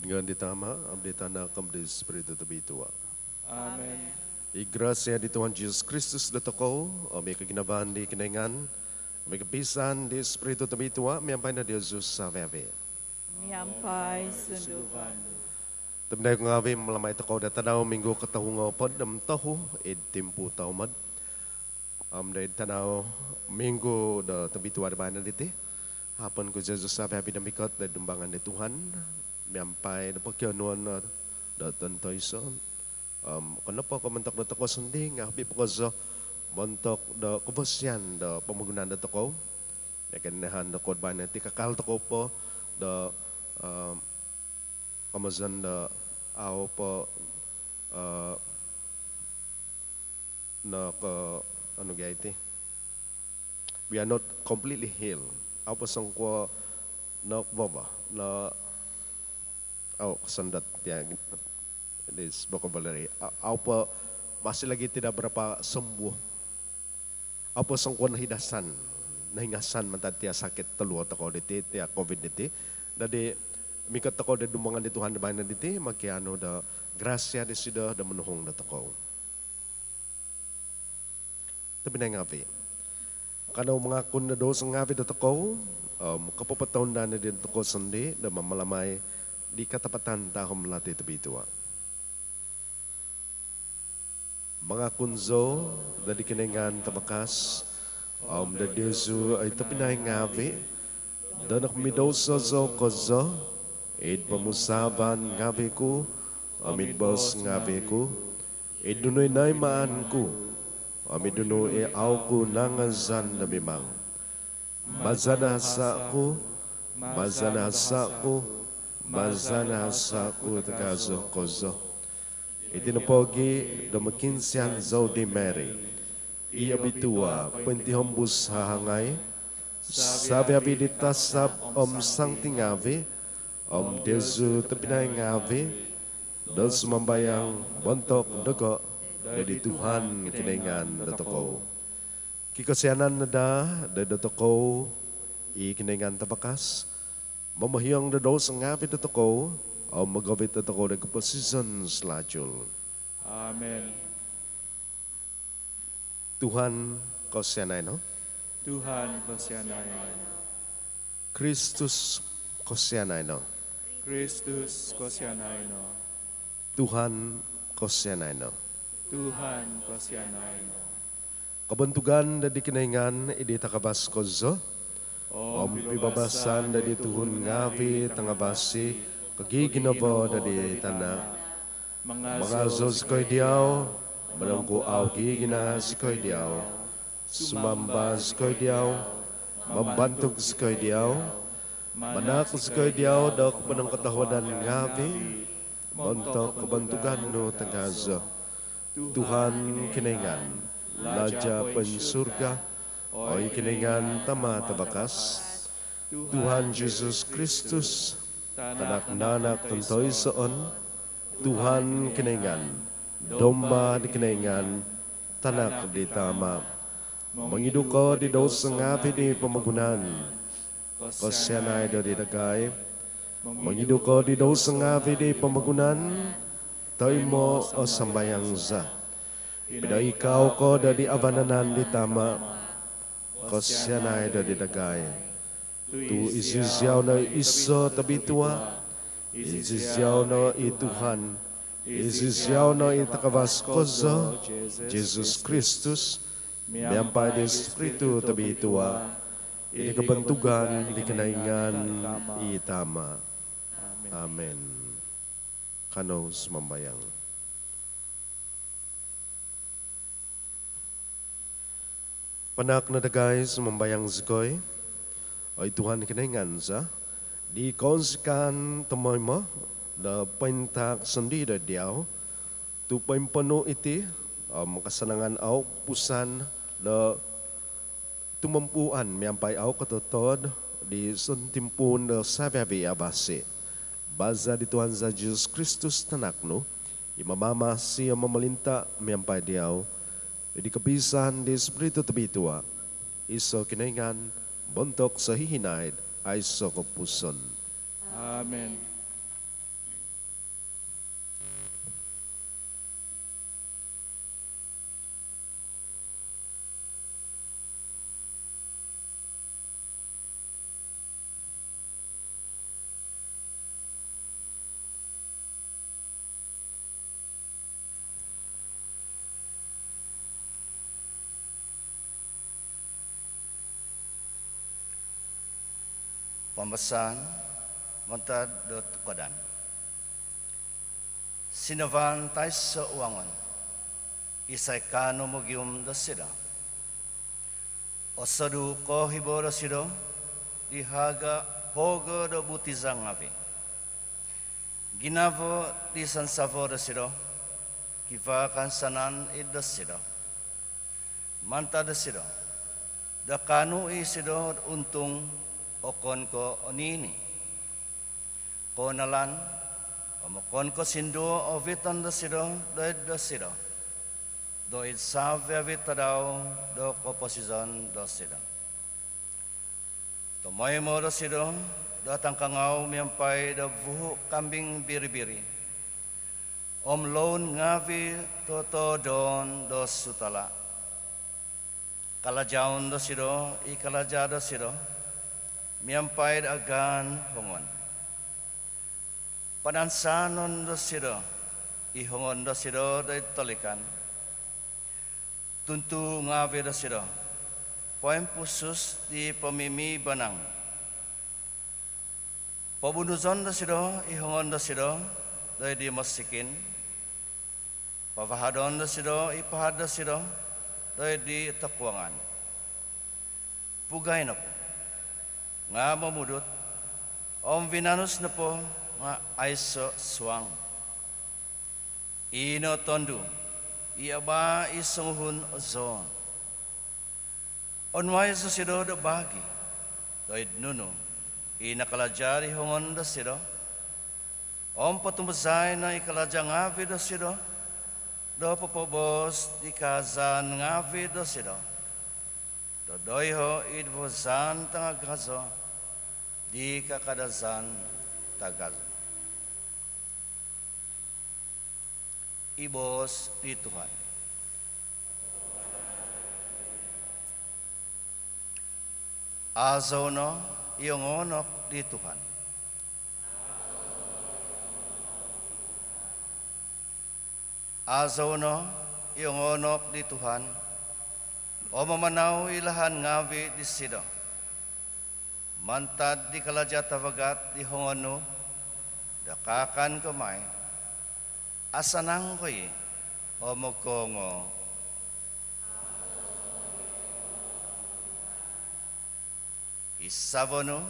Dengan ditama, abdi tanah kembali Espiritu terbitua. Amen. I gracia di Tuhan Yesus Kristus da toko, o may kaginabahan di kinengan, may kapisan di Espiritu terbitua, miyampay na di Jesus sa veve. Miyampay sundukan. Tabnay ko nga malamay toko da tanaw minggu katahungaw pod nam tahu id timpu taumad. Dahil tanaw minggu da terbitua da banan diti. Hapon ko Jesus sa veve da mikot da dumbangan di Tuhan. Miyampay da pagkianuan da tantoy son. Kenapa ko mentok da toko sending habi ko so mentok da kubasyan da pamagunan da toko. Nakan da korban ti kakal toko po da Amazon da aw po na ano gaiti. We are not completely healed. Aw po sang ko na baba na aw sandat ya this vocabulary. Aw po masih lagi tidak berapa sembuh. Aw po sang ko nahidasan nahingasan mantatia sakit teluo tako diti tia covid diti. Dadi mikat tako da dumbangan di Tuhan da bayan diti makiano da grasya di sida da menuhong da tako. Tapi na ngapi. Kanau mengakun na dos ngapi da tako, kapapataon na din tako sandi da mamalamay di katapatan tahom lati tabitua. Mengakun zo da di kinengan tabakas, da Yesu ay tapinay ngapi, da nakmidosa zo kozo, id pamusaban ngabi ko, amid bos ngabi ko, id dunoy naimaan ko, amid dunoy aw ko nangazan na bimang. Mazanasa ko, mazanasa ko, mazanasa ko tagazo kozo. Itinapogi da makinsiyan zo di Mary, iabitua pentihambus hahangay, sabi abiditasap sang tingavi, Yesu terpinai ngavi, dan semambayang bontok doko dari Tuhan kinengan datoko. Kikasianan nada dari datoko i kinengan tabakas, mamahyang dados ngavi datoko, magawit datoko dari keposisi selajul. Amen. Tuhan kau sianai no? Tuhan kau sianai. Kristus kau sianai no? Kristus kau sianai no. Tuhan kau sianai no? Tuhan kau sianai no. Kebentugan dari kenengan idi takabas kozo, pibabasan dari Tuhun ngavi tangabasi kagiginabo dari tanah, mangazo sikoy diaw, manangku aw gigina sikoy diaw, sumamba sikoy diaw, membantuk sikoy diaw, manak sikoy diaw dok penang ketahuan ngavi, bontok kebentugan no tanggazo, Tuhan kinengan, laja pensurga, oi kinengan tama tabakas, Tuhan Yesus Kristus, tanak nanak tentoy soon, Tuhan kinengan, domba di kinengan, tanak di tama, mengiduko di dosa ngapi di pemagunan, kosianay dari dagay, mengiduko di dosa ngapi di pemagunan, taimo o sambayang za. Bida ikaw ko dari abananan di tama, kosianay dari dagay. Tu isisyaw na iso tabitua, isisyaw na ituhan, isisyaw na itakabaskozo, Jesus Kristus, miyampay di Espiritu tabitua, di kebentugan, di kenaingan, itama. Amen. Kanos membayang. Panak na dagay membayang zikoy, ay Tuhan kinaingan sa, di konsikan tamoy mo, da paintak sendiri diaw, tu paimpano iti, makasanangan aw, pusan, da tumampuan, miyampay aw katotod, di suntimpun da sabiabi abasi. Baza di Tuhan sa Jesus Kristus tanakno, imamama siya mamalinta, miyampay diaw, di kapisan di Espiritu tabitua, iso kinaingan, bontok sa hihinaid, ay so kapuson. Amen. Pembesan Montad do Tukadan Sinavan tais sa uangan Isay kano mogium do sida Osadu ko hibo do sido Dihaga hogo do butizang ngavi Ginavo di sansavo do sido Kiva kansanan id do sido Manta do sido Da kanu i sido untung Okon ko onini Ko nalan Omokon ko sindo o vitan do sido Doid do sido Doid savya vitadaw Do komposizon do sido Tomoy mo do sido Do tangkangaw miyampay do buhu kambing biri-biri Om loan ngavi toto don do sutala Kalajaon do sido Ikalaja do sido Miyampay agan hongon Panansanon do sido Ihongon do sido do tolikan Tuntu ngawi do sido Poem pusus di pemimi banang Pabunuzon do sido Ihongon do sido Do di masikin Pavahadon do sido Ipahad do sido Do di takuangan Pugay na po Nga mamudot Om vinanus na po Nga aiso suang Ino tondu Iaba isunghun ozon Onway sa sido do bagi Doid nuno Inakalajari hongon do sido Om patumazay na ikalajang ngavi do sido Do popobos di kazan ngavi do sido Dodoyho idvozan tangagazo di kakadazan tagazo. Ibos di Tuhan. Azono iongonok di Tuhan. Azono iongonok di Tuhan. O mamanaw ilahan ngawi di sido Mantad di kalajat tavagat di hongono Dakakan kumay Asanang ko'y O mokongo Isavono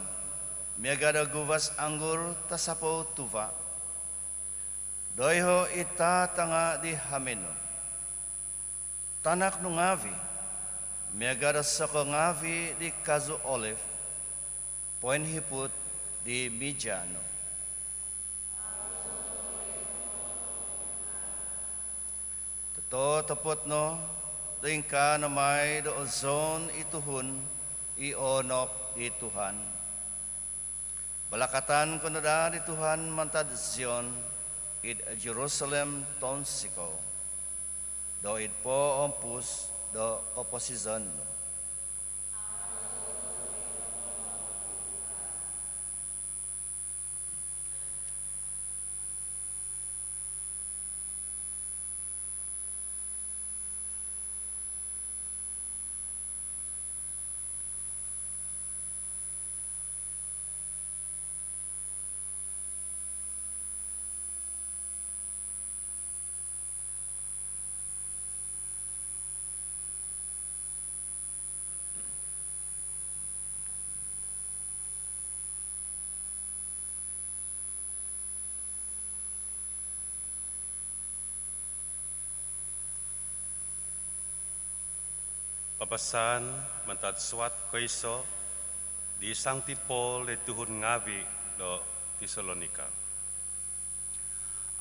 Miagada guvas anggur tasapo tuva Doiho ita tanga di hameno Tanak nungavi Miagada sa ngavi di Kazu Olive, Point Hiput di Mijano. Totoo tapot no, doon ka na may do ozon ituhun, ionok di Tuhan. Balakatan ko na da di Tuhan mantad Zion, id Jerusalem tonsiko. Do id po ompus, do opposition Pabasan mantad suat kaiso di Sancti Paul le tuhun ngavi do Tesalonika.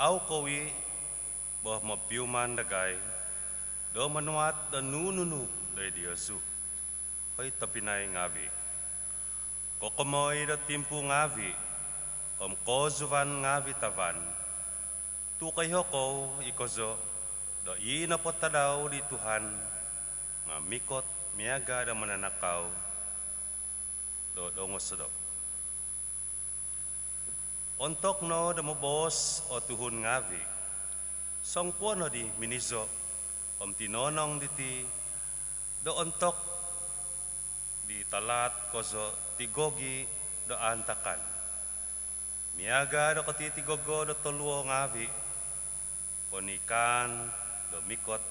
Au kawi boh mapiuman dagay do manuat do nununu do Diyosu. Hoy tapinay ngavi. Kokomoy do timpu ngavi om kozuvan ngavi tavan. Tukay hoko ikozo do inapot tadaw di Tuhan nga mikot miaga da mananakaw do dongos sedok. Ontok no da mobos o tuhun ngavi. Songpo no di minizo om tinonong diti do ontok di talat kozo tigogi do antakan. Miaga do katitigogo do toluo ngawi, ponikan do mikot,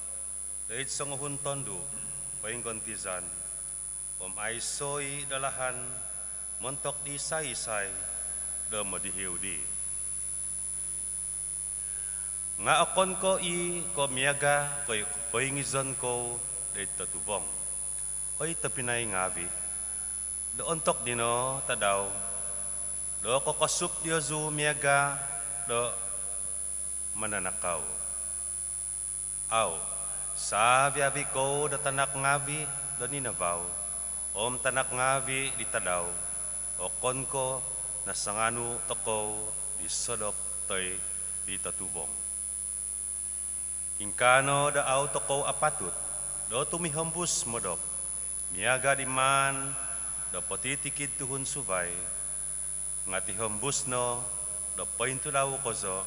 do itsanguhun tondu, paingkontizan, aisoi dalahan, montok di say-say, do madihiudi. Nga akon ko ko miaga ko paingizon ko day tatubong. Ko'y tapinay ngawi. Do ontok dino tadaw. Do ko kasup diyozu miaga do mananakaw. Aw, sabi ko do tanak ngawi do ninabaw. Tanak ngawi di tadaw. O kon ko nasanganu toko di sodok toy di tatubong. Ingkano da auto ko apatut, do tumihambus modok. Miaga di man, do patitikid tuhun subay, ngati hambus no, do painto daw kozo,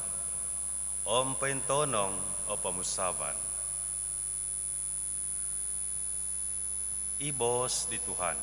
paintonong o pamusaban. Ibos di Tuhan.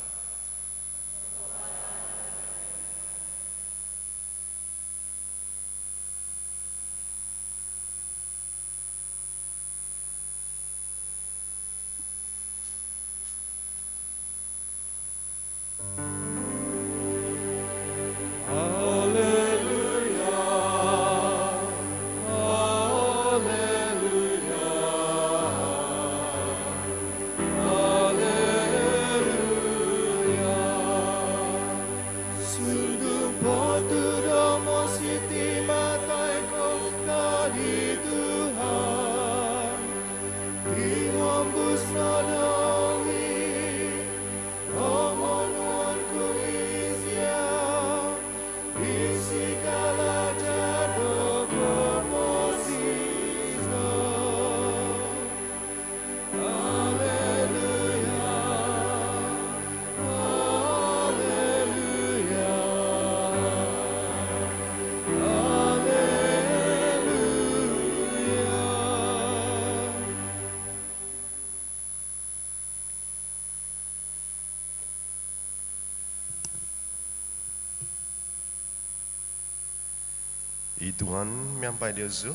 Tuhan miampai dia zu.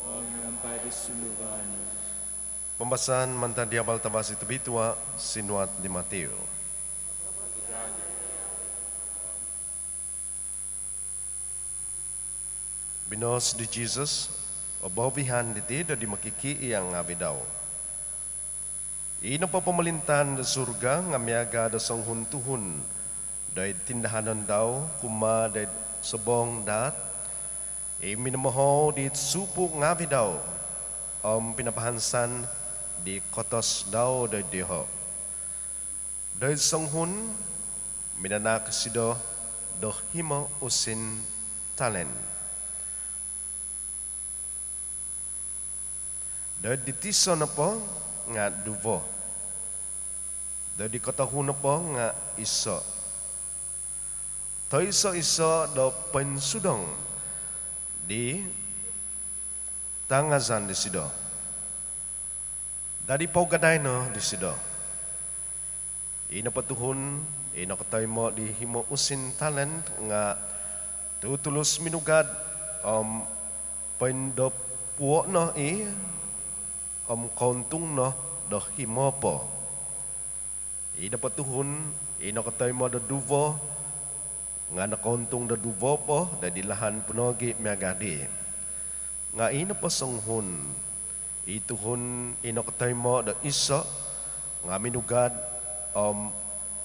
Miampai di suluhan. Pembahasan mantan diabal tabasi tebi tua sinuat di Mateo. Binos di Jesus, obawihan di tidak di makiki yang ngabidau. Ina pa pemerintahan di surga ngamiaga da songhun tuhun dai tindahanan daw kuma dai sebong dat minamaho di supu ngawi daw pinapahansan di kotos daw da diho. Dai songhun minanak sido doh himo usin talen. Dai ditison apa nga duvo. Dai di kotahun apa nga iso. Toi iso do pensudong di tangazan di sido. Dari paugaday no di sido. Ina patuhun, ina katay mo di himo usin talent nga tutulus minugad paindop puo no kontung no do himo po. Ina patuhun, ina katay mo do duvo nga nakontung da duvo po da dilahan punogi miagadi. Nga ina pa songhun ituhun inokatay mo da iso nga minugad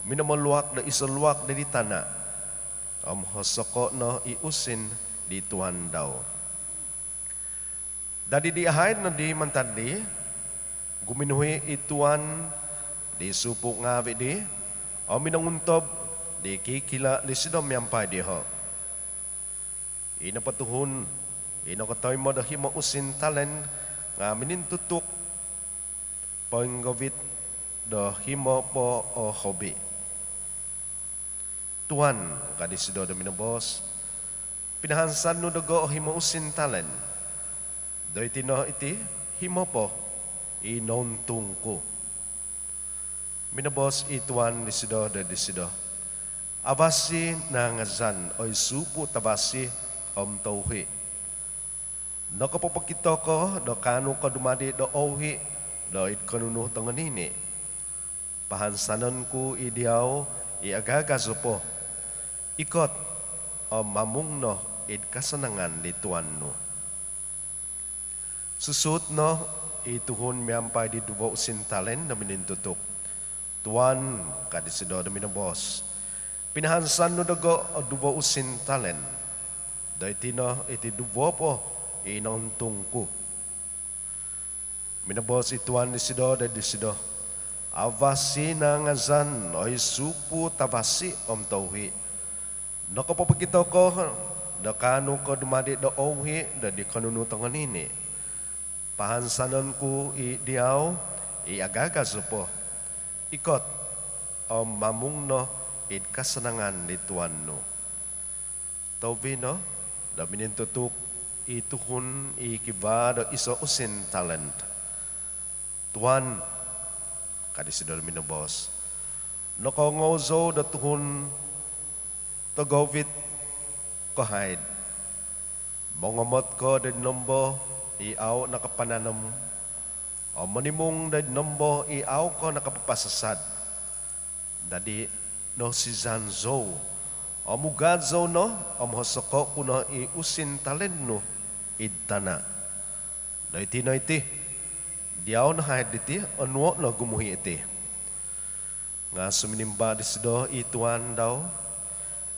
minamaluak da iso luak da di tanah hosoko no iusin di Tuhan daw. Dadi di ahaid na di mantadi guminuhi ituan di supuk ngawi di minanguntob di kikila di sidom yampay di ho. Ina patuhun, ina katoy mo da himo usin talen nga minintutuk panggawit da himo po o hobi. Tuhan kadi sido da minabos pinahansan no dago o himo usin talen. Doy tino iti himo po inontungko. Minabos ituan di sido da di sido. Avasi na ngazan oy supu tabasi tauhi. No kapapakita ko do kanu ko dumadi do ohi do it kanunuh tanganini. Pahansanan ku idiaw iagaga supo. Ikot mamungno id kasanangan di Tuhan no. Susut no ituhun miampay di duwa usintalen na minintutok. Tuan kadisido na minabos. Pinahansan no dago duwa usintalen. Dahil iti duwa po inauntong ko. Minabos ituan disido dahil disido. Avasi na ngazan oy supu tabasi tauhi. Nakapapakita ko dakano ko dumadi do ohi da di kanunutangan ini. Pahansanan ku diaw agaga supo. Ikot mamungno id kasanangan di Tuhan no. Taubi no da minintutuk ituhun ikiba do iso usin talent. Tuhan kadisidol minabos. Nakongozo da tuhun togovit kahid. Mongamot ko da nombo iaw nakapananam. O manimong da nombo iaw ko nakapapasasad. Dadi no si Zanzo. O mugadzo no, o mohosoko kuno iusin talen no idtana. Da iti na iti. Diaw na hahid iti, onwo na gumuhi iti. Nga suminimba disido ituan daw,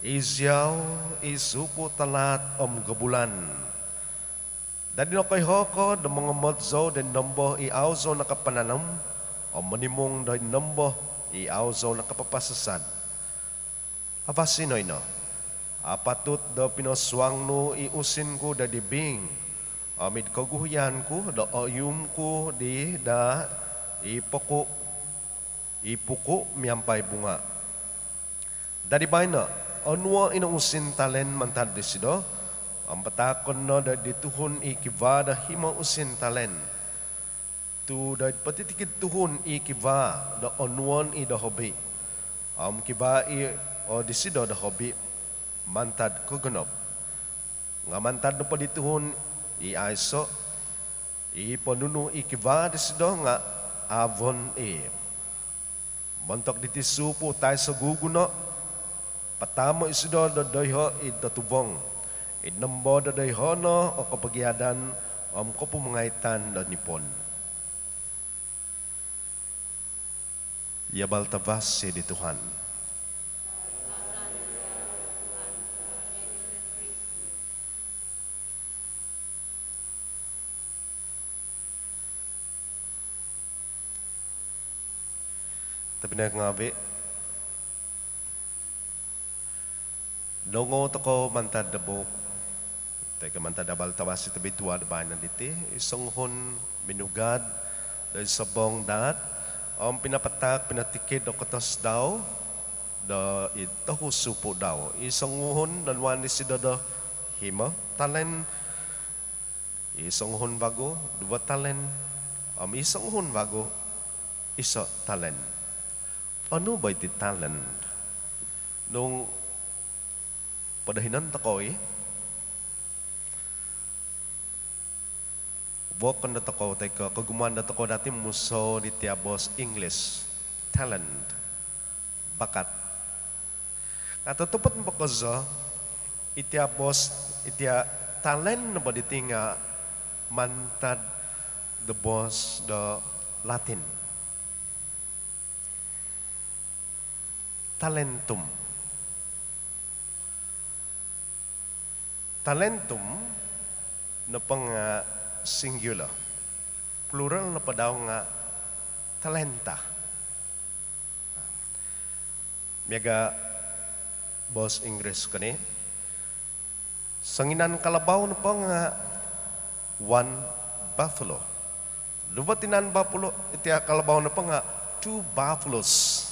izyaw isupo talat gabulan. Dadi no kay hoko, da mga modzo, den nombo iawzo nakapananam, manimong da nombo iawzo nakapapasasad. Abasinoy no, apatut da pinoswang no iusin ko da dibing, amid kaguhuyan ko, da oyum ko di da ipuko miyampay bunga. Dari bay na, onwa inuusin talen mantad disido, ang patakon no da dituhun ikiva da hima usin talen. Tu da patitikid tuhun ikiva da onwan i da hobi. Kiva o disido da hobi mantad kugunop. Nga mantad no pa dituhun iaiso iponunu ikiva disido nga avon montok ditisupo tayo sa guguno patamo isido dodoyho idatubong idnambo dodoyho no o kapagyadan ko pumangaitan do nipon yabal tabas si di Tuhan. Tapi na ngabi, nongo toko mantad dabo, teka mantad abal tawas ito bituad ba na diti, isang hon minugad dahil sabong dat, pinapatak, pinatikid o katas daw, da ito supo daw, isang hon nanwan ni si dada hima, talen, isang hon bago, dua talen, isang hon bago, isa talen. Ano ba iti talent? Nung padahinan takoy, Wokan na tako, kagumaan na tako dati muso di tiabos English. Talent. Bakat. At tutupat mo ko zo, itiabos, talent na ba diti nga mantad the boss the Latin. Talentum. Talentum na pang singular. Plural na pa daw nga talenta. Miyaga boss English kani. Sanginan kalabaw na pa nga one buffalo. Lubatinan buffalo, iti kalabaw na pa nga 2 buffaloes.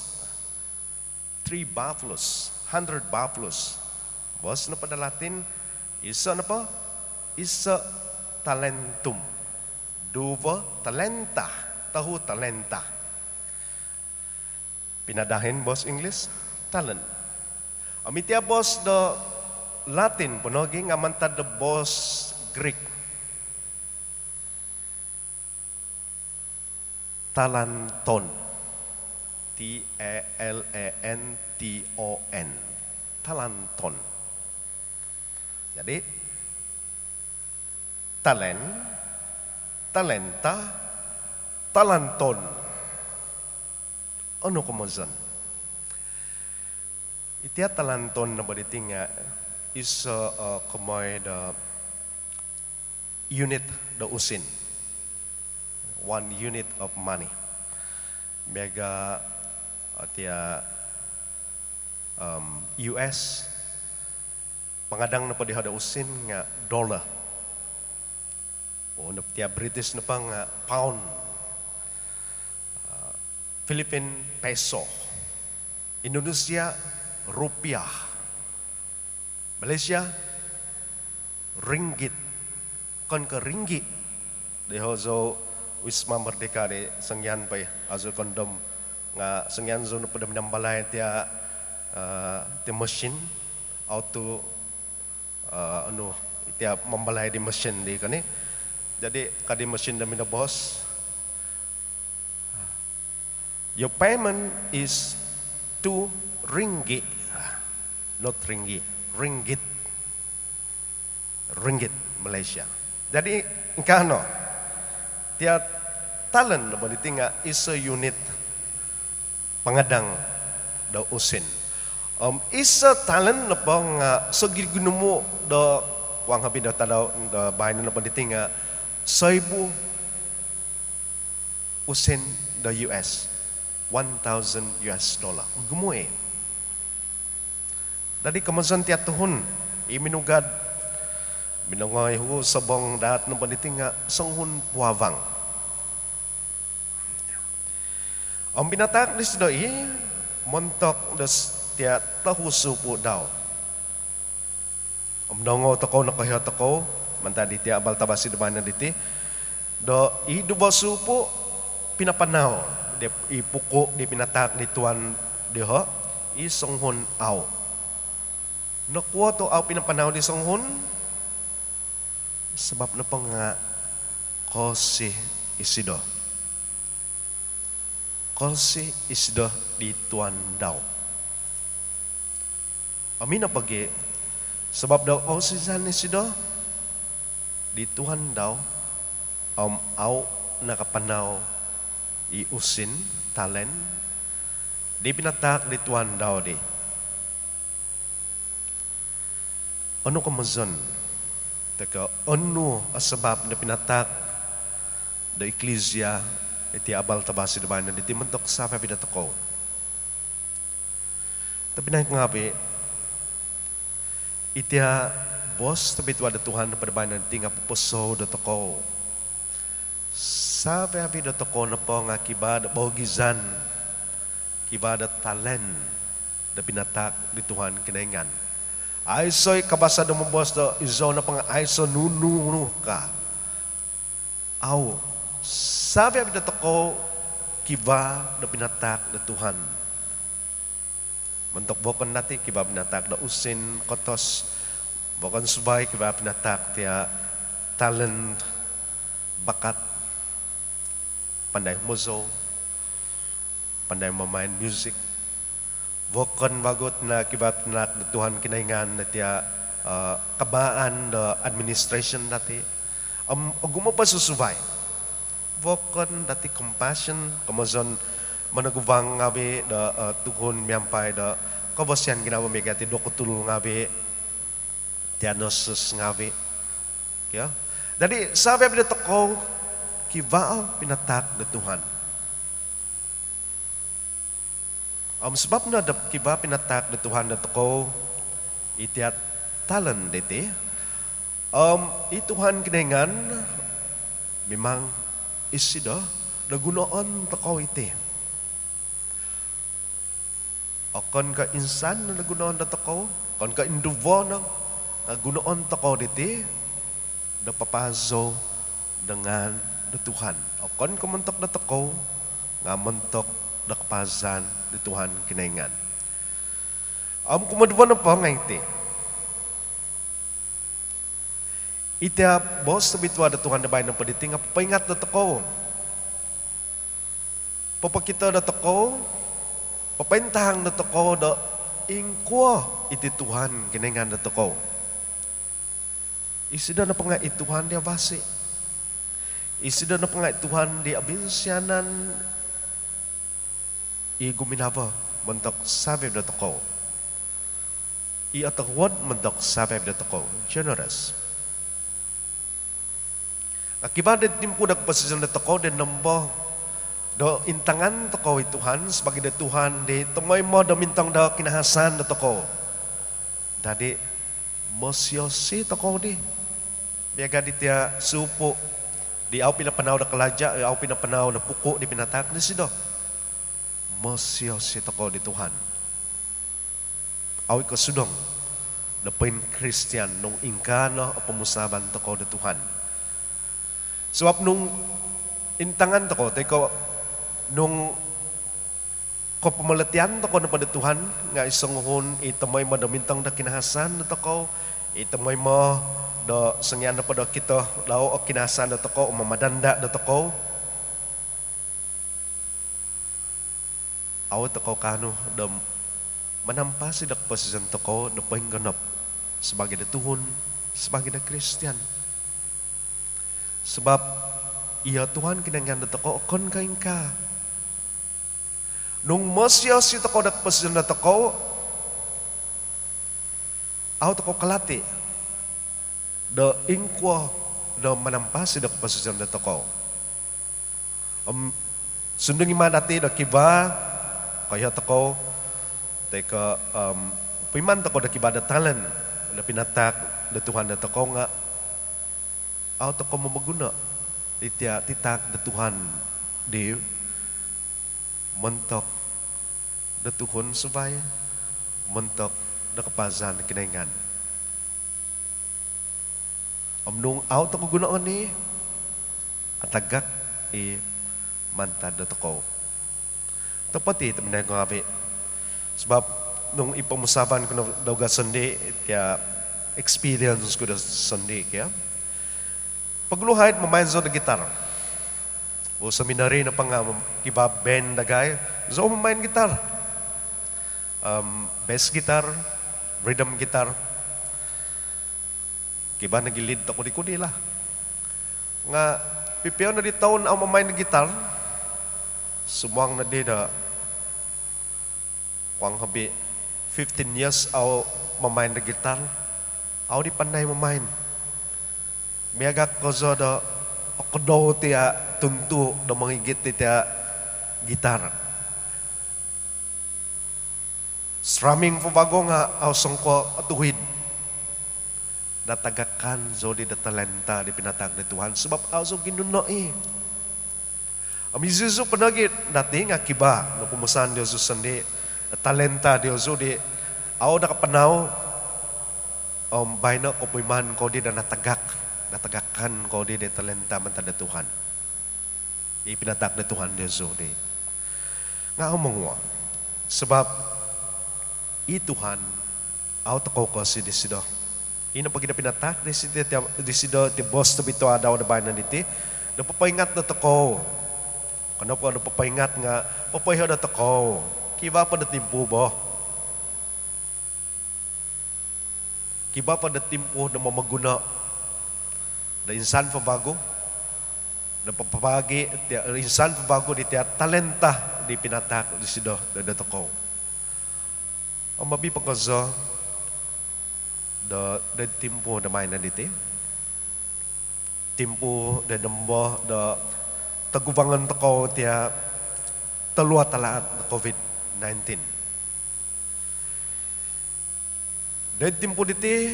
3 buffaloes, 100 buffaloes. Boss na pa na Latin, isa na pa, isa talentum. Duva talenta, tahu talenta. Pinadahin boss English, talent. Amitia bos the Latin ponogi ngamanta the bos Greek. Talanton. T-A-L-A-N-T-O-N. Talanton. Jadi talent, talenta, talanton. Ano kumazan? Itia talanton na balitinga is kumoy the unit the usin. 1 unit of money. Mega tia US pangadang na pa diha da usin nga dollar. O na tia British na pa nga pound. Philippine peso. Indonesia rupiah. Malaysia ringgit. Kon ka ringgit. Diho zo Wisma Merdeka di sengyan pa azo kondom nga sengyan zo na padam nambalay tia machine auto tia mambalay di machine di kani. Jadi kadi machine na minabos. Your payment is 2 ringgit. Not ringgit, ringgit. Ringgit Malaysia. Jadi kano tia talent na balitinga is a unit pangadang da usin. Is a talent na ba nga sagi ginumo da wang habi da tadaw da bahin na balitinga 1,000 usin da US. $1,000. Gumuhe. Dadi kamasan tiya tuhon iminugad binangay ho sabang dahat ng panitinga sanghun puwavang. Ang binatak ni sidoi montok das tiya tahusu po daw. Ang nango takaw nakahiya takaw manta di tiya abal tabasi debanan diti do idubasu po pinapanaw di ipuko di pinatak ni tuan diha isanghun aw. Nakuha to aw pinapanaw di sanghun sebab na pa nga kasi isido. Kasi isido di tuan daw. Amin na pagi sebab daw kasi san isido di tuan daw aw nakapanaw iusin talent di pinatak di tuan daw di. Ano kamazon? Teka, ano asabab na pinatak da Ecclesia iti abal tabasi da bayan iti mentok sa pinatako. Tapi na ngabi iti bos tapi tuwa da Tuhan na padabayan iti nga pupuso da toko. Sabi habi da toko na po nga kiba da bogizan kiba da talent da pinatak di Tuhan kinaingan. Aisoy kabasa do mo boss do izo na pang aiso nunu ka. Aw sabi abi dato ko kiba na pinatak na Tuhan. Mentok bokon nati kiba pinatak na usin kotos bokon subay kiba pinatak tiya talent bakat pandai muzo pandai memain music. Bokon bagot na kibat na Tuhan kinaingan na tiya kabaan the administration dati. Aguma pa susubay. Bokon dati compassion kamazon managubang ngabi da Tuhan miyampay da kabasyan ginawa may gati dokotul ngabi diagnosis ngabi. Kaya? Jadi sabi abi da toko kibao pinatak da Tuhan. Sebab na kiba pinatak na Tuhan na toko itiat talent diti. Tuhan kinaingan memang isida nagunoon toko iti. Kon ka insan na nagunoon na toko, kon ka induvo na nagunoon toko diti napapazo dengan na Tuhan. Kon kumuntok na toko nga muntok nakapazan ni Tuhan kinaingan. kumadwan apa ngay iti. Ita bos tabitwa da Tuhan da bayan ng paditing nga papaingat da tako. Papakita da tako, papaintahang da tako da ingkwa iti Tuhan kinengan da tako. Isida na pa nga ituhan di abasi. Isida na pa nga ituhan di abinsyanan guminaba mantok sabib na toko. Atagwad mantok sabib na toko. Generous. Akibadat din po nagpasisal na toko din nambo do intangan toko ituhan sebagai da Tuhan di tumoy mo do mintang do kinahasan na toko. Dadi mosyosi toko di. Biaga di tia supo di au pinapanaw na kalaja, au pinapanaw na puko di pinatak ni sido. Masyo si toko di Tuhan. Au ikasudong na pain Christian nung ingkana o pamusaban toko di Tuhan. Sebab nung intangan toko, teko nung ko pamalatian toko na pa di Tuhan, nga isang hon itamay mo damintang na kinahasan na toko, itamay mo do sengyan na pa do kita lao o kinahasan na toko o mamadanda na toko. Awat toko kano do manampasi dak pasisan toko do pahingganap sebagai da Tuhon, sebagai da Kristian. Sebab iya Tuhan kinangyan da toko kon kain ka. Nung masya si toko dak pasisan na toko, aw toko kalati do ingkwa do manampasi do kapasisan da toko. Sundungi man dati do kiba kaya toko teka piman toko da kiba da talan da pinatak da Tuhan da toko nga aw toko mamaguna itiya titak da Tuhan di mentok da Tuhon subaya mentok da kapazan kinaingan. Nung out ako gunoon ni atagak mantad na toko. Tapati ito minay ko ngabi. Sebab nung ipamusaban ko na daw ga Sunday, kaya experience ko na Sunday kaya. Pagluhayat mamayan zo na gitar. O seminary na pa nga kiba band na gaya, zo mamayan gitar. Bass guitar, rhythm guitar. Kiba nagilid ako di kunila. Nga pipiyaw na di taon ang mamay na gitar. Sumuang na di na kuang habi 15 years aw mamay na gitar. Aw di panay mamay. Miagak ko zo da ako daw tiya tuntu da mangigit tiya gitar. Strumming po bago nga aw songko atuhid. Natagakan zodi da talenta di pinatag ni Tuhan sebab aso ginuno Amizuzu panagit dati nga kiba no pumusan Dios sandi talenta Dios di aw nakapanaw bayna ko puiman ko di da natagakan ko di talenta man tada Tuhan. Ipinatag ni Tuhan Dios di. Nga umong sebab Tuhan aw tako ko si disido. Ino pag pinatak di sido ti boss to bito adaw na bayan niti napapaingat na toko kano po napapaingat nga papayaw na toko kiba pa na timpo bo kiba pa na timpo na mamaguna na insan pa bago na papapagi insan pa bago di tiya talenta di pinatak di sido na toko ang mabipag ko da timpo da may na diti timpo da dambo da tagubangan toko tiya talua talaat na COVID-19 da timpo diti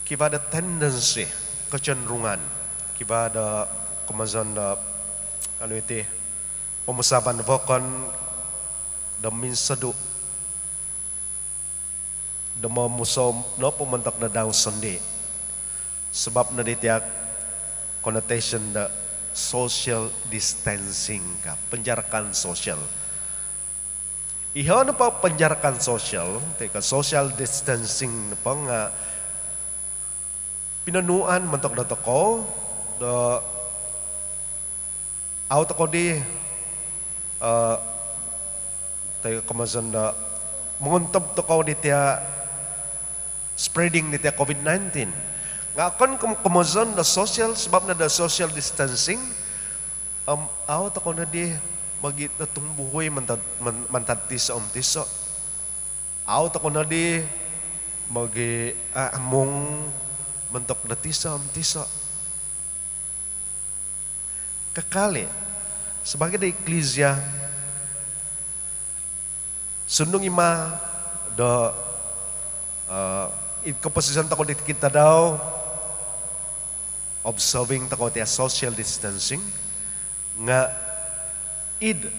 kiba da tendency kecenderungan kiba da kumazan da ano iti pumusaban da bokon da minsadu da mamusom no pumantak na daw Sunday sebab na ditiyak connotation da social distancing ka penjarakan social Iho na pa penjarakan sosial, teka social distancing na pa nga pinanuan mentok da toko, da auto ko di tayo kamasan da menguntab toko di tia spreading di tia COVID-19. Nga akan kamasan da social sebab na da social distancing auto ko na di bagi tumbuhoy mantad tisa tisa. Auto ko na di bagi among mentok na tisa tisa. Kekali sebagai da eklesia sundung ima da keposition tako di kita daw observing tako tia social distancing nga id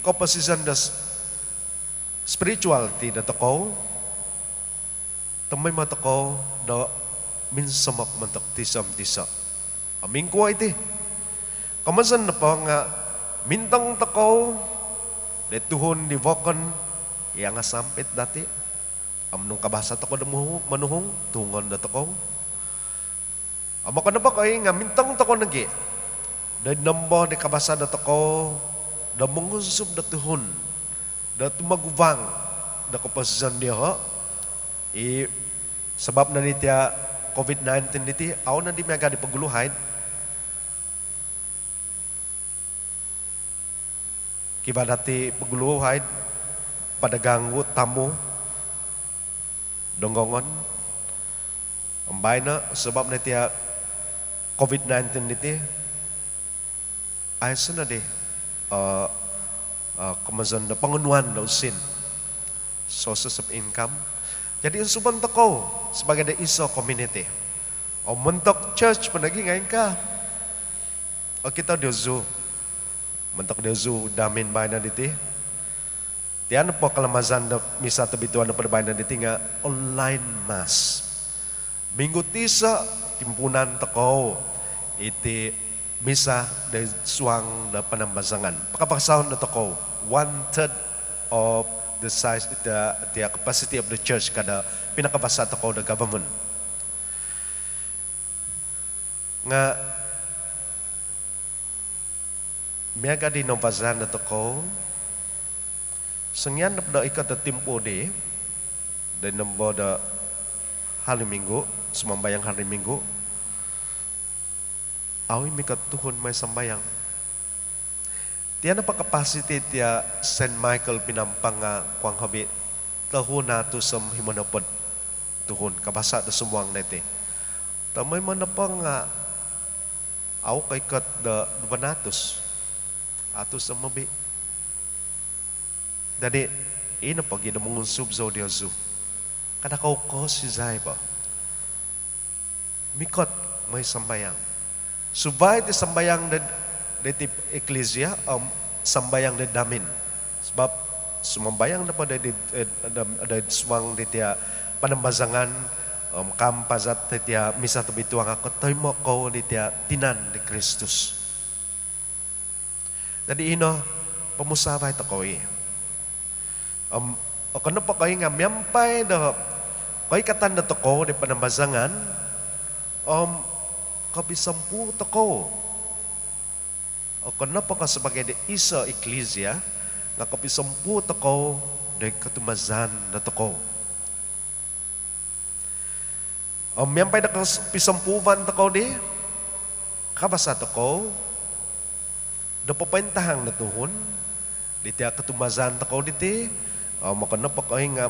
keposition da spirituality da tako tamay matako da minsamak mentok tisam tisa aming ko iti kamasan na pa nga mintang takaw detuhon di vokan yang nga sampit dati amnong kabasa takaw da manuhong tungon da takaw amo ka na pa kay nga mintang takaw nagi da namba di kabasa da takaw da mangusub da tuhon da tumagubang da kapasisan dia sebab na nitya COVID-19 niti aw na di mega di paguluhay kiba dati paguluhay pada ganggu tamu donggongon ambay na sebab na tiya COVID-19 niti ayos na di kamasan na pangunuan na usin sources of income jadi usuban tako sebagai da iso community o mentok church panagi ngayon ka o kita diozu mentok diozu damin bayan diti tiyan po kalamazan da misa tabituan na padabayan diti nga online mass minggu tisa timpunan tako iti misa da suang da panambasangan pakapakasahon na tako 1/3 of the size the capacity of the church kada pinakabasa tako da government nga miaga di novazan na tako sengyan da ikat da timpo de da nombo da hari minggu semambayang hari minggu awi mikat tuhun may sambayang tiyan na pa capacity tiya St. Michael pinampang nga kuang habi tahun na to sam himanapod tuhun kabasa da sumuang nete tamay manapang nga aw kay kat da 200 ato sa mabi dadi ina pagi da mangunsub sa Diyosu kada ko si Zay ba mikot may sambayang subay ti sambayang da ti eklesia sambayang da damin sebab sumambayang na pa da suwang di tiya panambazangan kampazat di tiya misa tabituang ako toy mo ko di tiya tinan di Kristus jadi ino pamusabay ta ko o kano pa kayo nga miyampay da kayo katan na to ko di panambazangan kabisampu to ko o kano pa ka sebagai di isa eklesia nga kabisampu to ko di katumazan na to ko miyampay da kabisampuvan to ko di kabasa to ko da papentahang natuhon di tiya katumazan ta ko diti makana pa kay nga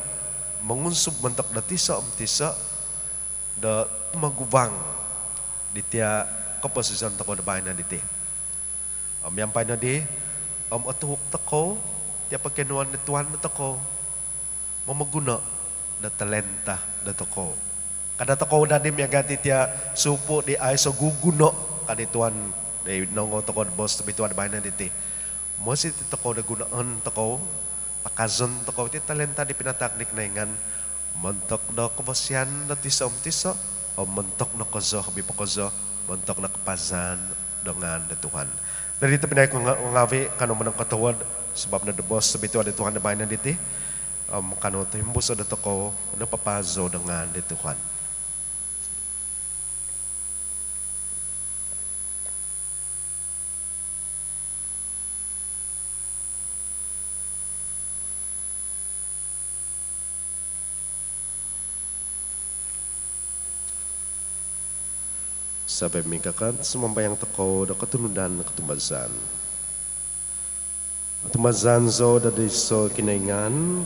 mangunsub mantak da tisa da magubang di tiya kapasisan ta ko da bayan na diti miyampay na di atuhok ta ko tiya pagkinuan ni tuwan na ta ko mamaguna da talenta da ta ko kada ta ko da di miyagati tiya supo di ay so guguno kadituan day nongo toko boss tabituan bayan diti mo si toko da gunaan toko pakazon toko ti talenta di pinataknik na ingan mentok da kabasyan na tisa o mentok na kozo habi pa kozo mentok na kapazan dengan da Tuhan Dari itu pinay ko ngawi kano manang katawad sebab na debos sabito ada Tuhan na bayan diti. Kano to himbus ada toko na papazo dengan di Tuhan. Sampai mingkakan semambayang teko da ketunudan ketumbasan. Ketumbasan zo da diso kinaingan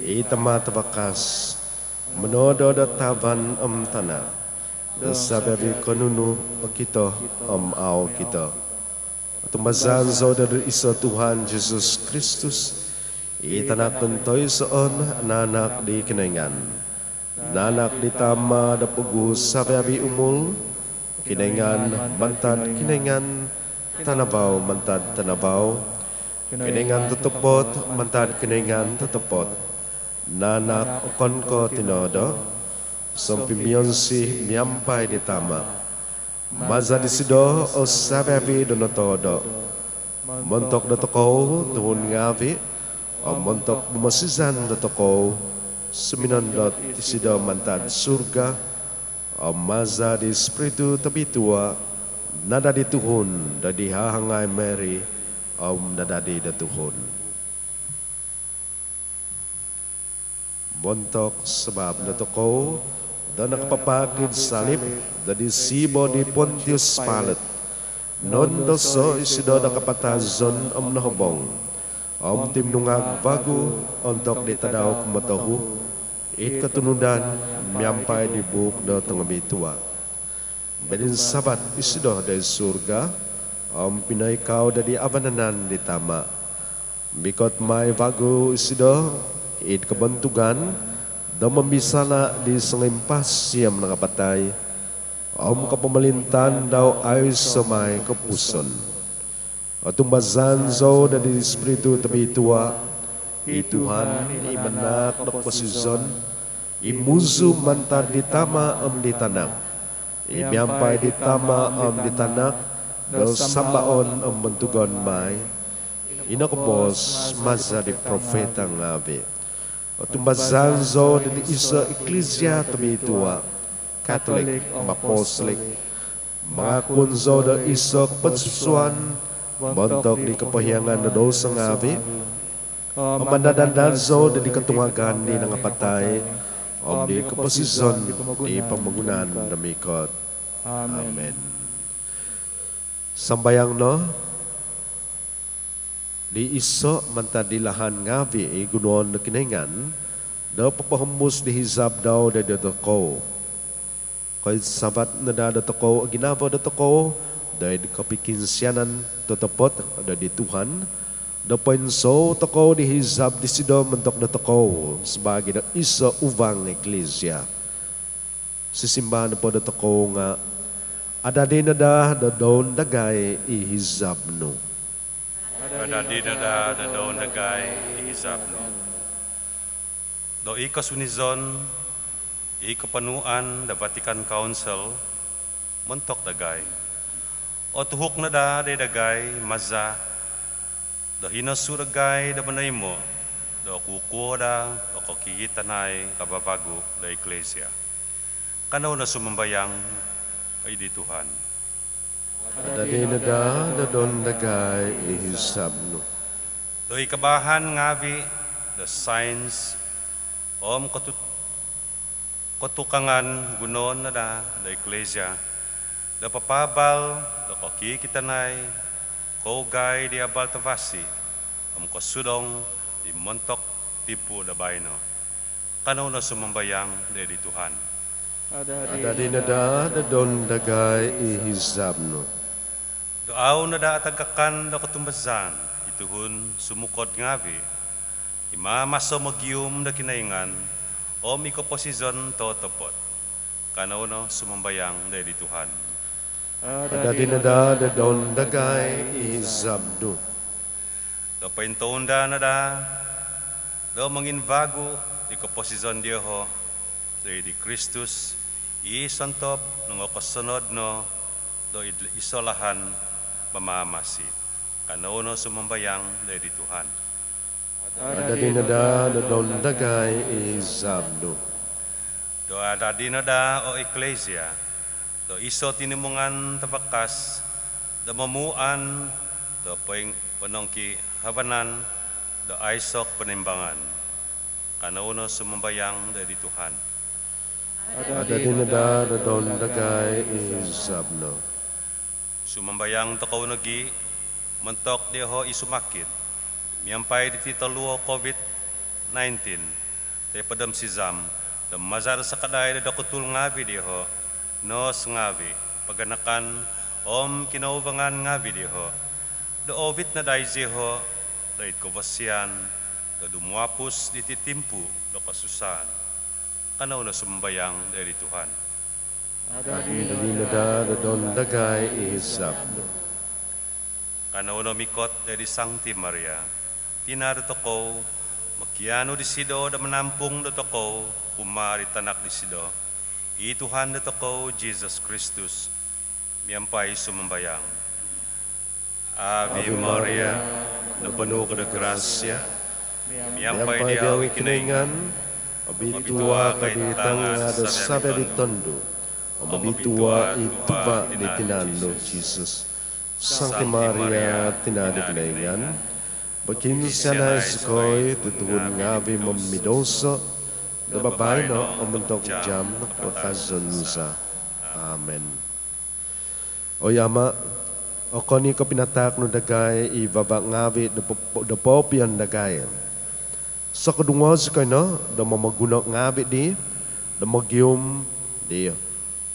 itama tabakas menodo da taban tanah. Da sababi konunu kita au kita. Ketumbasan zo da iso Tuhan Yesus Kristus itanak pentoy soon nanak di kinaingan. Nanak ditama da pugu sababi umul Kinengan mantad kinengan tanabau mantad tanabau kinengan tetepot mantad kinengan tetepot nanak okon ko tinodo sompimion si miampai ditama maza disido o sababi donotodo montok dotoko tuhun ngavi o montok masizan dotoko seminon dot disido mantad surga Maza di Espiritu tapi tua nada di Tuhun dadi hahangai Mary nada di Tuhun. Bontok sebab natoko dan nakapapakid salib dadi sibo di Pontius Pilate. Non doso isido nakapatazon nahobong. Timnungag bagu untuk ditadaw kumatahu. It ketunudan miampai di buk da tengah tua. Bedin sabat isidoh dari surga, pinai kau dari abananan ditama. Bikot mai vagu isidoh, it kebentugan, da membisana di sengimpas siam nangapatai. Kepemelintan dau ayu semai kepuson. Tumbazan zo dari Espiritu tebi tua. Tuhan imenak na posisyon imuzu mantad ditama ditanak imiampai ditama ditanak dal sambaon bentugon mai inakobos maza di profeta ngabe tumbazan zo di isa eklesia temi tua Katolik Apostolik mengakun zo da isa pensusuan bentuk di kepahiangan da dosa ngabe Pemandadan danzo dan diketungagan di nangapatai di keposison di pembangunan demikot. Amin. Sambayang no di iso mantad di lahan ngavi gunuan kinengan da papahembus di hizab daw da toko. Kay sabat na da toko ginava da toko da kapikinsianan totopot da di Tuhan. Da penso toko di hizab di sido mentok da toko sebagai da isa uvang eklesia. Sisimbahan po da toko nga ada din na da don dagay ihizab no. Ada din na da don dagay ihizab no. Do ikasunizon ikapanuan da Vatican Council mentok dagay. O tuhok na da dagay maza da hinasuragay da manay mo, da kukuha da, o kakikitanay kababago da Iglesia. Kanaw na sumambayang ay di Tuhan. Ada din na da don dagay ihisab no. Do ikabahan ngavi, the signs, katukangan gunon na da Iglesia, da papabal, da kakikitanay, Kogay di abal tavasi, kasudong di montok tipu da bayno. Kanaw na sumambayang di Tuhan. Ada din na da don dagay ihizab no. Doaw na da atagakan da katumbazan, ituhun sumukod ngavi. Imamaso magyum da kinaingan, ikoposizon totopot. Kanaw na sumambayang di Tuhan. Ada din na da don dagay ihizab no. Do paintonda na da, do manginvago, ikoposizon Diyo di Kristus, isantop ng kasunod no, do isolahan mamamasi. Kanauno sumambayang dari Tuhan. Ada dinada don dagay izabdo. Do ada dinada o eklesia, do iso tinimungan tabakas, do mamuan, do penongki habanan, do aisok penimbangan. Kanauno sumambayang dari Tuhan. Ada dinada don dagay izabdo. Sumambayang takaw nagi, mentok deho isumakit, miyampay di titaluo COVID-19, tayo padam si Zam, da mazar sa kaday da kutul ngabi deho, nos ngabi, paganakan om kinaubangan ngabi deho, da ovid na day zeho, da itkavasyan, da dumuapos di titimpu, da kasusan, kanaw na sumbayang dari Tuhan. Ada dinada don dagay izabdo. Kanauno mikot dari Sancti Maria, tinaro toko, makiano di sido da menampung da toko, kumari tanak di sido. I Tuhan da toko, Jesus Christus, miyampay sumambayang. Ave Maria, na penuh ka da grasya, miyampay di awi kinaingan, abitua kaditang ada sabe ditondo, abitua ituba di tinando Jesus. Sancti Maria tinada kinaingan, bakinsa na iskoy tutuhun ngabi mamidoso, da babay no amuntok jam pagkazunsa. Amen. O yama, o koni ko pinatak no dagay ibaba ngabi da popian dagay. Sa kadungo sa kano, da mamagunok ngabi di, da magyum di.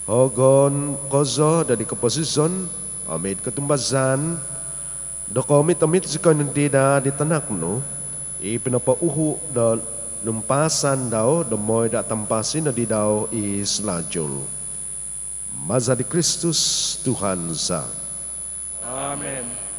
Hogon kozo da di kaposisyon, amit ketumbasan, do komit amit sekan tidak ditanak no, ipinapauhu do numpasan daw do moy da tampasin di daw islajul. Maza di Kristus Tuhan sa. Amen.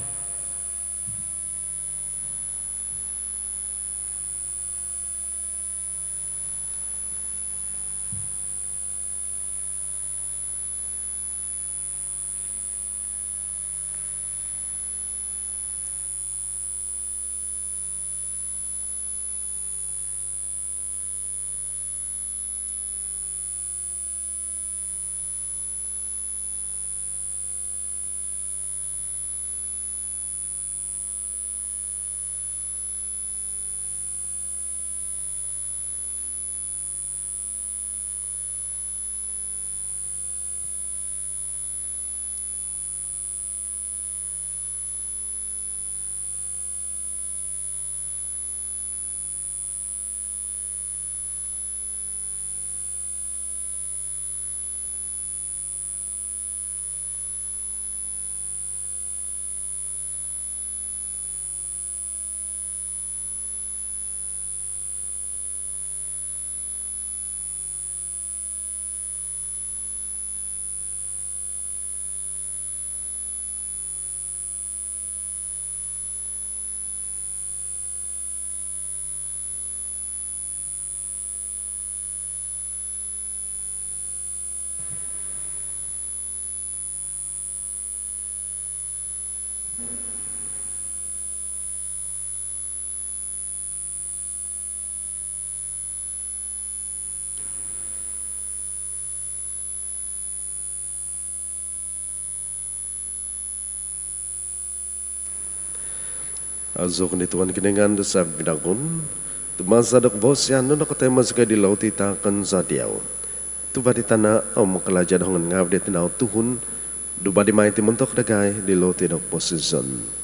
Azok ni Tuhan kinengan sa bidakon, tumasadok bos yan no nakatema sa di lauti takan sa diaw. Tuba di tanah o makalajad hongan ngab di tinaw tuhun, duba di maiti muntok dagay di lauti dok posisyon.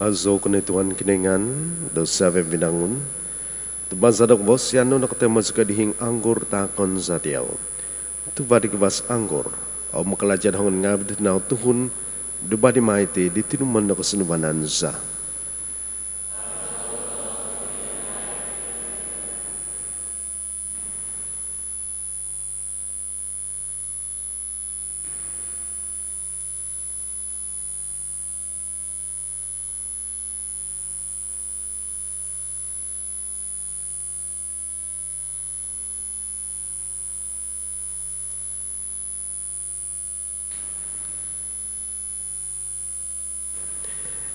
Azo ko na Tuhan kiningan, daw sabi binangon. Tumasadok bos yan no nakatema sa kadihing anggur takon sa tiyaw. Tubadi kebas anggur, o makalajad hongon ngabid na tuhun, dubadi maite di tinuman na kasanubanan sa.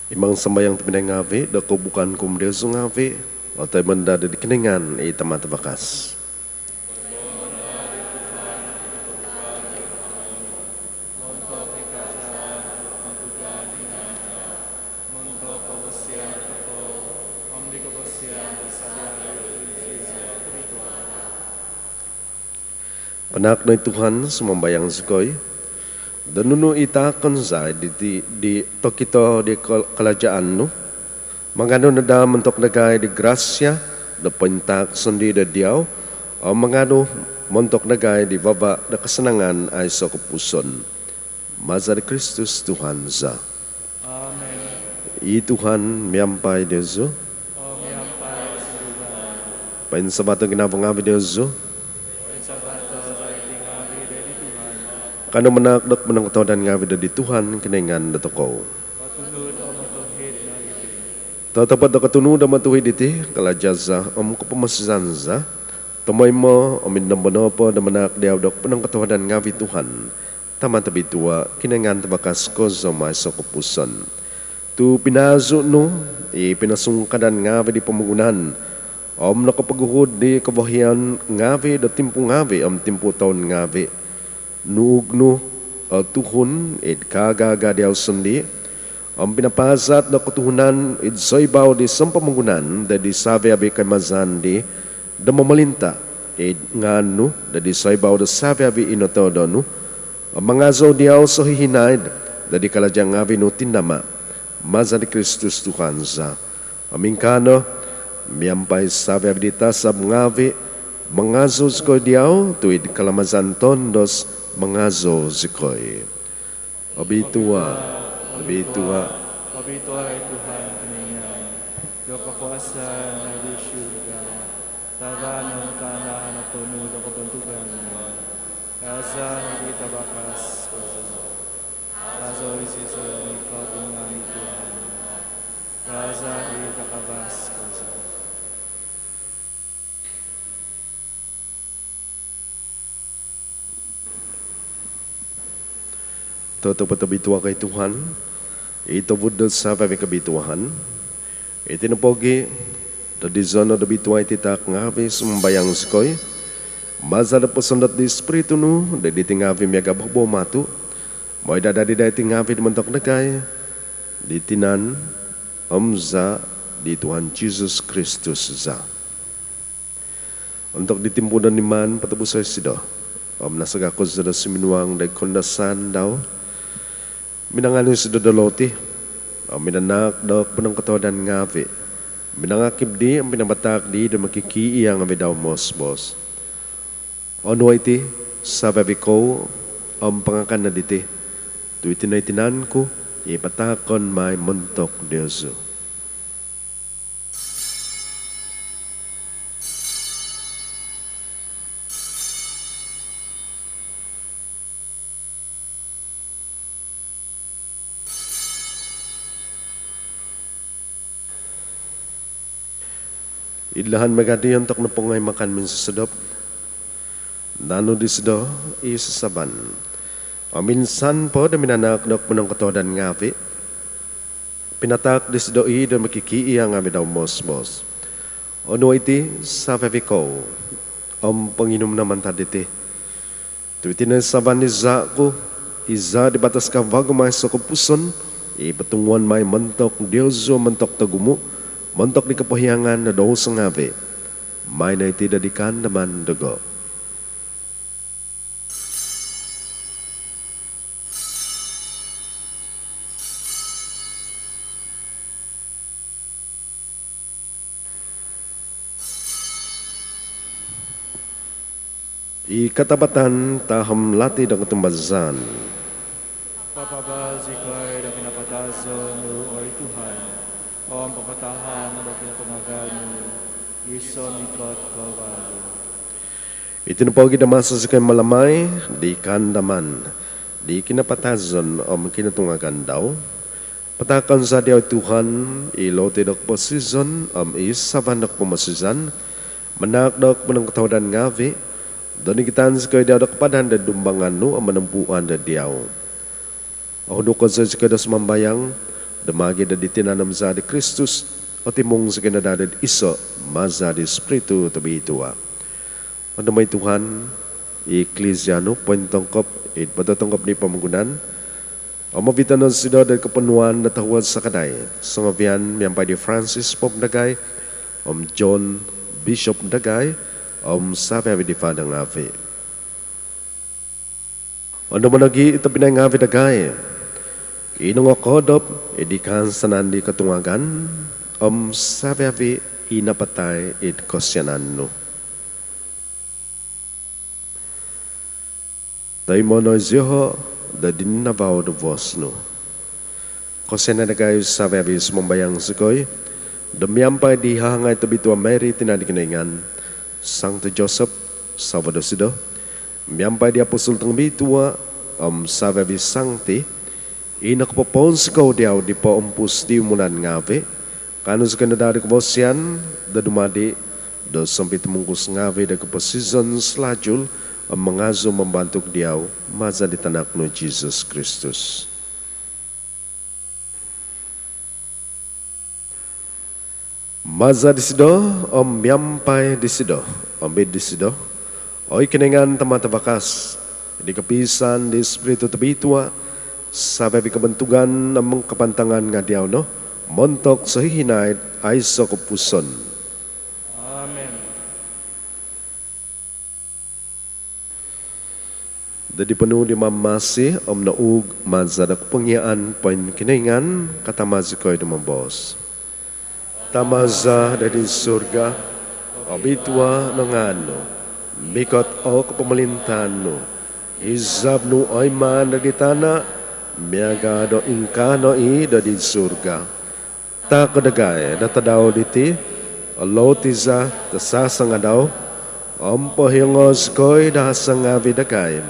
Imang sambayang teminay ngavi, da bukan kumdeso ngavi, o tayo banda da di kiningan, tamat bakas. Panak na Tuhan sumambayang sikoy, danunu itakan sa di tokito di kalajaan no mangano na da mentok nagay di grasya da pentak sendi da diaw o mangano mentok nagay di baba da kesenangan ay sa kapuson maza di Kristus Tuhan sa Amen. I Tuhan miampay Dezo O miyampay surugan. pain sabatong ginabang-abi Dezo Sabato sa itingabi dari Tuhan. kano menakdak menang ketodan ngawi dari Tuhan keningan da toko Patulod o matuhid na iti. tatapat da katunu da matuhid iti kalajaza kepemasanza Tumay mo, o minambono po na manak diawdok po ng katawadan ngawi Tuhan. Tama tabi tuwa, kinangan tabakas ko sa maso kupusan. Tu pinazo no, pinasungkadan ngawi di pamugunan. Om nakapaguhod di kabahian ngawi da timpo ngawi, timpo taon ngawi. Nuug no, tuhun, kagaga diaw sundi. Ang pinapasat na kutuhunan, soibaw di sampamungunan, da di sabi abi kay mazandi, da mamalinta ngano da di soibaw da sabi abi inotodo no mga zodiaw so hihinaid da di kalajang abi no tinama maza di Kristus Tuhan sa amingkano miyampay sabi abi dita sab ngavi mga zodiaw tuid kalamazan tondos mga zozikoy abitua Pabito ay Tuhan kaningan. Diyo kakuasa na di syurga. Tabanong kana na tunod o kapantugan mo. Kaza hindi tabakas ko. Kazo isiso ni katungan ni Tuhan. Kaza hindi takabas ko. Toto patabituwa kay Tuhan ito budot sa pagkabituhan itinapogi tadi zona da bituwa ititak ngavi sumbayang skoy maza da posandat di espiritu no da ditingavi miagabbo matu moy da di ngavi mentok negay ditinan amza di Tuhan Jesus Kristus za untuk ditimpunan iman patubus sa sido nasagakos da siminuang da kondasan daw minangano si Dodoloti, minanak daw punang katodan ngavi. Minangakib di, ang pinabatak di, da makikiyang ang daw mos. Ono iti, sababi ko, ang pangakan na diti. Tu itinay-tinan ko, ipatakon may muntok Diyoso. Ilahan magadi yantok na pongay makan min sa sadop. Nano di sado, isasaban. O minsan po, da minanakdok mo ng katodan ngavi. Pinatak di sado da makikii ang amin daw mos. Ono iti, sa ko, ang panginom naman taditi. Tuwitin na saban ni Zako, iza di batas ka bago may sokupuson, ipatunguan may mantok Diyoso, mantok tagumo, mantok di kapahiyangan na daw sa ngabi, may naitidadikan naman dugo. I katapatan taham lati dan ketumbazan. Papabazikay na pinapatazo no oy Tuhan, o ang papatahan na pinatumagano, iso mikot kawago. Itinupagi na masa sa kay malamay, di kandaman, di kinapatazon o kinatungagan daw. Patakan sa diyaw Tuhan, ilote dak posizon, isaban dak pumasizan, manak dak menang ketawadan ngavi, doni kitan sa kay diyaw dak padan da dumbangan no, manampuan da diyaw. Ako duka sa kay das mambayang, damagi da ditinanam sa di Kristus, o timong sa kinadadad iso, maza di Espiritu tabi ituwa. Ano may Tuhan, Ecclesiano, pointongkop, patotongkop ni pamanggunan, o mabitanon sila dari kepenuhan na tawad sa kaday. Sangabian, miyambay di Francis Pope Dagay, John Bishop Dagay, sabi di Father Ngavi. Ano man lagi ito pinay Ngavi Dagay, inong akodop, edikan sanan di katungagan, sabi inapatay kosyanan no. Dahil mo no ziho, da din na bao do vos no. Kasi na nagay sa verbis mambayang sikoy, damiyampay di hangay tabitu Mary tinadikinaingan, Sancto Joseph, Salvador Sido, miyampay di apostol tang bitua, sa verbis Sancti, inakapapon sikaw diyaw di pa umpus di umunan ngave, kanus kanadari kabosyan, da dumadi, do sampit mungkus ngave da kaposizon selajul, ang mangazo membantuk diaw maza di tanak no Jesus Kristus. Maza di sido, miampay di sido, bid di sido, ikinengan tamatabakas, di kapisan di Espiritu tabitua, sabi kabantugan ng mga kapantangan nga diaw no, montok sa hihinay ay sa kapuson. Dadi penuh di mamasi naug mazadak pengyaan poin kiningan kata mazikoy di mambos. Tamaza dari surga abitua nangano mikot o kepemelintano izab nu aiman dari tanah miaga do ingkano i dari surga tak kedagay datadaw diti lotiza tasasang adaw pohingos koy dasang avidagay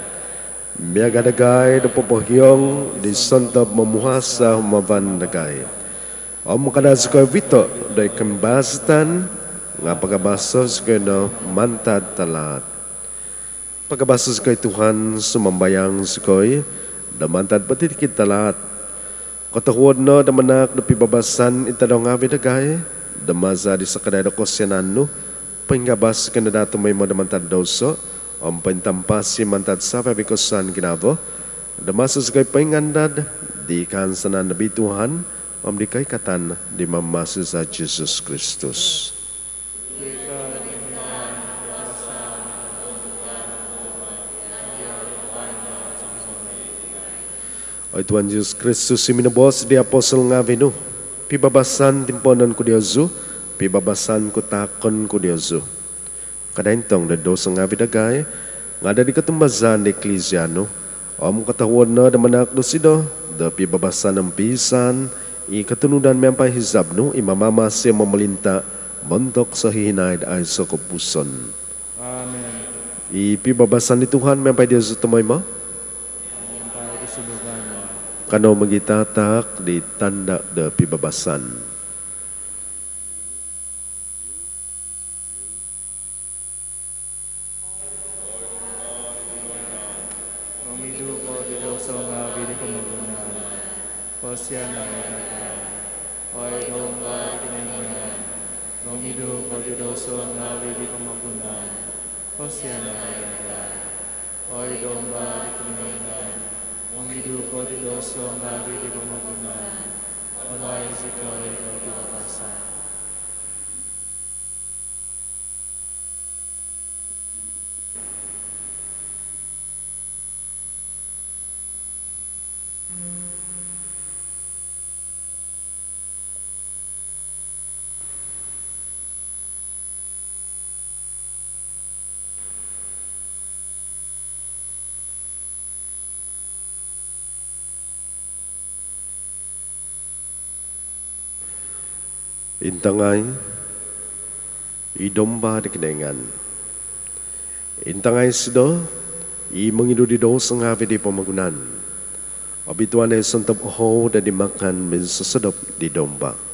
miagadagay do popohyong di sontob memuhasa mavan dagay. Kadas ko vito do kembastan nga pagabasos ko no mantad talat. Pagabasos ko Tuhan sumambayang skoy da mantad patitikit talat. Katahuod no da manak do pibabasan itadaw nga vidagay da maza di sakaday do kosyanan no pengabas kana dato may mo da mantad doso. Pentampasi mantad sa pabikosan ginavo, damasus kay pengandad di kansanan nabi Tuhan, di kay katan di mamasu sa Jesus Kristus. O Tuhan Jesus Kristus minabos di apostol nga vino, pibabasan timponan ko Diyosu, pibabasan ko takon ko Diyosu. Kadaintong da dosa nga vidagay, nga da di katumbazan di Ecclesiano, katawad na da manak do sido, da pibabasan ng pisan, ikatunudan may ampay hizab no, imamama siya mamalinta, montok sa hihinay ay sa kapuson. Amen. Ipibabasan ni Tuhan may ampay Diyos sa tumay mo? Kano magitatak di tanda da pibabasan. Siya na nagkakaroon. Oy, domba, kiningan. Romido, pagdidoso, na wili pamagunan. O siya na nagkakaroon. Oy, domba, kiningan. Romido, pagdidoso, na wili pamagunan. Onoy, zikaw, ikaw, pinapasa. Intangay, idomba di kenengan. Intangay sido, i mengidu di dos ngawi di pemagunan. Abituan ay sentap ho dan dimakan bin sesedap di domba.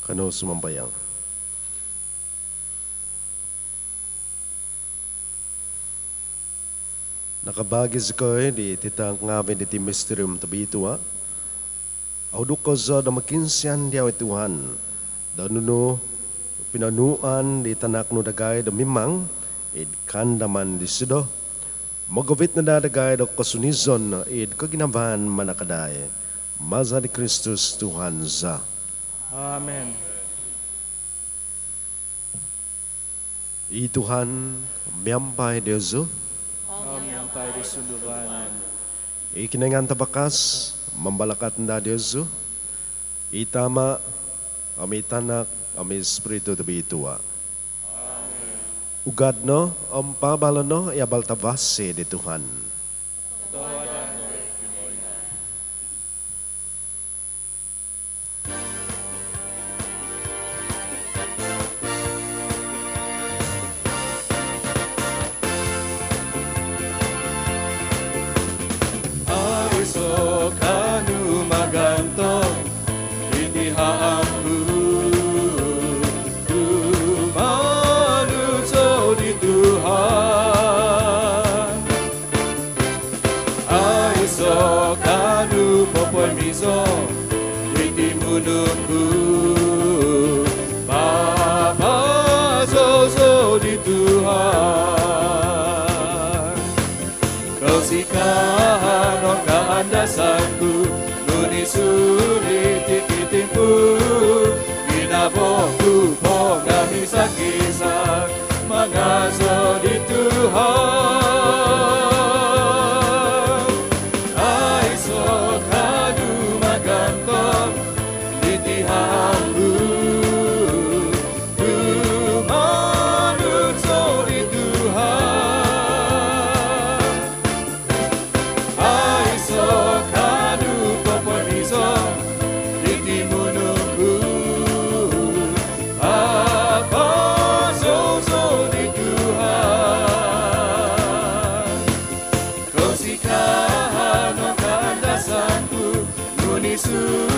Kano sumambayang. Nakabagi ko di titang ngabe di mysterium tabi ito Auduk ko za da makinsian dia Tuhan. Da nuno pinanuan di tanak no dagay da mimang id kandaman di sido. Magawit na dadagay da kasunizon id kaginabahan manakaday. Maza di Kristus Tuhan za. Amen. I Tuhan miyampay Diyoso. Kami ang pay di sundubanan. Ikinangan tabakas membalakat na Diyoso. Itama ami tanak ami espiritu tabi itua. Ugad no ang pabalo no iabal tabase di Tuhan. Dasanku nuni sulit tikitimpu ginaboku po kami sa kisah mangaso di Tuhan ay so kadu magantong di tihamku tumanun so di Tuhan ay so Jesus.